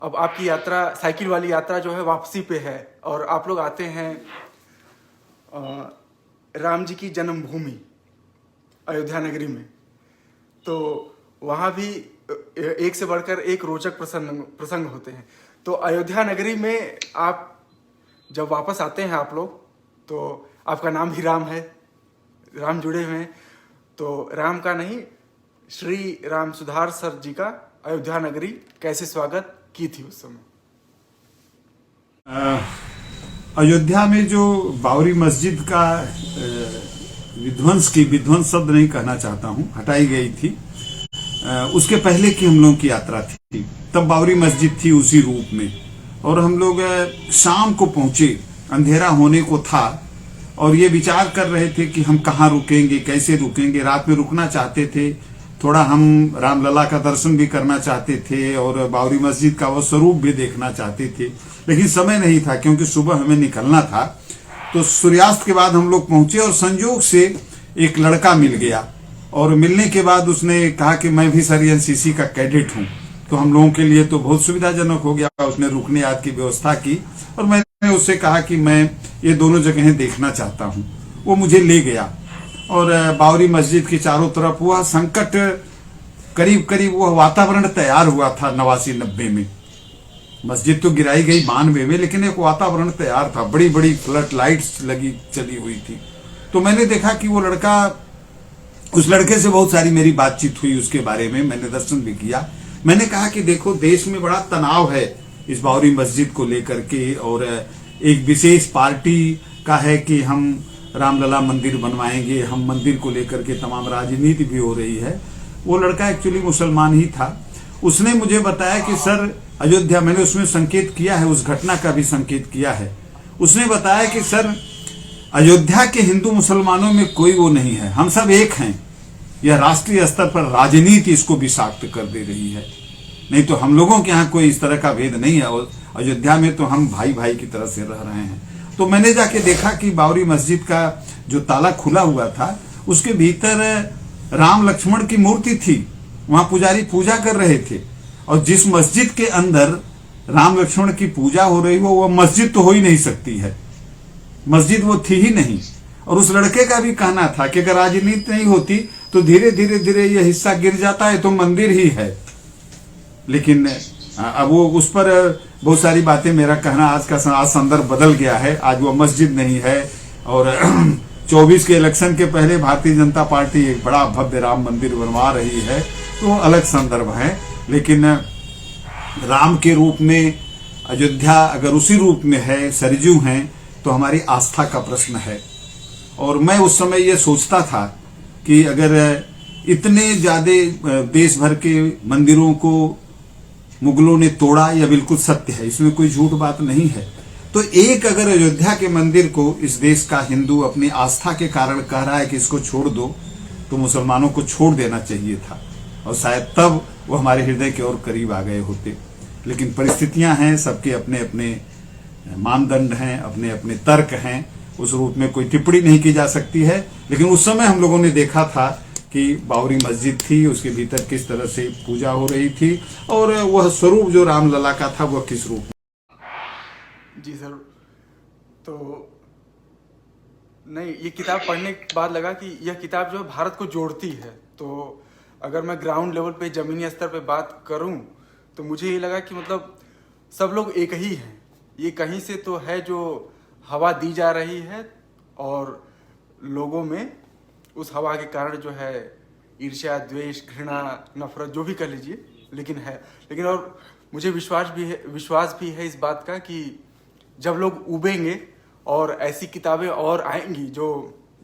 अब आपकी यात्रा, साइकिल वाली यात्रा जो है वापसी पे है और आप लोग आते हैं राम जी की जन्मभूमि अयोध्या नगरी में। तो वहाँ भी एक से बढ़कर एक रोचक प्रसंग होते हैं। तो अयोध्या नगरी में आप जब वापस आते हैं आप लोग, तो आपका नाम भी राम है, राम जुड़े हुए हैं। तो राम का नहीं, श्री राम सुधार सर जी का अयोध्या नगरी कैसे स्वागत की थी उस समय? अयोध्या में जो बाबरी मस्जिद का विध्वंस शब्द नहीं कहना चाहता हूं, हटाई गई थी, उसके पहले की हम लोगों की यात्रा थी। तब बाबरी मस्जिद थी उसी रूप में, और हम लोग शाम को पहुंचे, अंधेरा होने को था, और ये विचार कर रहे थे कि हम कहाँ रुकेंगे, कैसे रुकेंगे। रात में रुकना चाहते थे, थोड़ा हम रामलला का दर्शन भी करना चाहते थे और बाबरी मस्जिद का वो स्वरूप भी देखना चाहते थे, लेकिन समय नहीं था क्योंकि सुबह हमें निकलना था। तो सूर्यास्त के बाद हम लोग पहुंचे और संयोग से एक लड़का मिल गया, और मिलने के बाद उसने कहा कि मैं भी सर एनसीसी का कैडेट हूं। तो हम लोगों के लिए तो बहुत सुविधाजनक हो गया। उसने रुकने आदि की व्यवस्था की और मैंने उससे कहा कि मैं ये दोनों जगहें देखना चाहता हूं। वो मुझे ले गया और बाबरी मस्जिद के चारों तरफ हुआ संकट, करीब करीब वह वातावरण तैयार हुआ था 89-90 में। मस्जिद तो गिराई गई 92 में, लेकिन एक वातावरण तैयार था, बड़ी बड़ी फ्लड लाइट्स लगी चली हुई थी। तो मैंने देखा कि वो लड़का, उस लड़के से बहुत सारी मेरी बातचीत हुई, उसके बारे में मैंने दर्शन भी किया। मैंने कहा कि देखो, देश में बड़ा तनाव है इस बाबरी मस्जिद को लेकर के, और एक विशेष पार्टी का है कि हम रामलला मंदिर बनवाएंगे, हम मंदिर को लेकर के तमाम राजनीति भी हो रही है। वो लड़का एक्चुअली मुसलमान ही था। उसने मुझे बताया कि सर अयोध्या, मैंने उसमें संकेत किया है, उस घटना का भी संकेत किया है। उसने बताया कि सर अयोध्या के हिंदू मुसलमानों में कोई वो नहीं है, हम सब एक हैं। यह राष्ट्रीय स्तर पर राजनीति इसको विषाक्त कर दे रही है, नहीं तो हम लोगों के यहाँ कोई इस तरह का भेद नहीं है, और अयोध्या में तो हम भाई भाई की तरह से रह रहे हैं। तो मैंने जाके देखा कि बाबरी मस्जिद का जो ताला खुला हुआ था, उसके भीतर राम लक्ष्मण की मूर्ति थी। वहां पुजारी पूजा कर रहे थे, और जिस मस्जिद के अंदर राम लक्ष्मण की पूजा हो रही हो, वह मस्जिद तो हो ही नहीं सकती है, मस्जिद वो थी ही नहीं। और उस लड़के का भी कहना था कि अगर राजनीति नहीं होती तो धीरे धीरे धीरे यह हिस्सा गिर जाता है, तो मंदिर ही है। लेकिन अब वो उस पर बहुत सारी बातें, मेरा कहना आज संदर्भ बदल गया है, आज वो मस्जिद नहीं है। और 24 के इलेक्शन के पहले भारतीय जनता पार्टी एक बड़ा भव्य राम मंदिर बनवा रही है, तो अलग संदर्भ है। लेकिन राम के रूप में अयोध्या अगर उसी रूप में है, सरजू हैं, तो हमारी आस्था का प्रश्न है। और मैं उस समय ये सोचता था कि अगर इतने ज्यादा देश भर के मंदिरों को मुगलों ने तोड़ा, यह बिल्कुल सत्य है, इसमें कोई झूठ बात नहीं है। तो एक अगर अयोध्या के मंदिर को इस देश का हिंदू अपनी आस्था के कारण कह रहा है कि इसको छोड़ दो, तो मुसलमानों को छोड़ देना चाहिए था, और शायद तब वो हमारे हृदय के और करीब आ गए होते। लेकिन परिस्थितियां हैं, सबके अपने अपने मानदंड हैं, अपने अपने तर्क हैं, उस रूप में कोई टिप्पणी नहीं की जा सकती है। लेकिन उस समय हम लोगों ने देखा था कि बाबरी मस्जिद थी, उसके भीतर किस तरह से पूजा हो रही थी, और वह स्वरूप जो रामलला का था वह किस रूप में। जी सर, तो नहीं, ये किताब पढ़ने के बाद लगा कि यह किताब जो है भारत को जोड़ती है। तो अगर मैं ग्राउंड लेवल पे, जमीनी स्तर पे बात करूं, तो मुझे ये लगा कि मतलब सब लोग एक ही हैं। ये कहीं से तो है जो हवा दी जा रही है, और लोगों में उस हवा के कारण जो है ईर्ष्या, द्वेष, घृणा, नफरत, जो भी कर लीजिए, लेकिन है। लेकिन और मुझे विश्वास भी है इस बात का कि जब लोग उबेंगे और ऐसी किताबें और आएंगी जो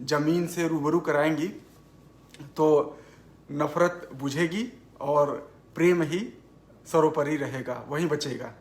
जमीन से रूबरू कराएंगी, तो नफरत बुझेगी और प्रेम ही सर्वोपरि रहेगा, वही बचेगा।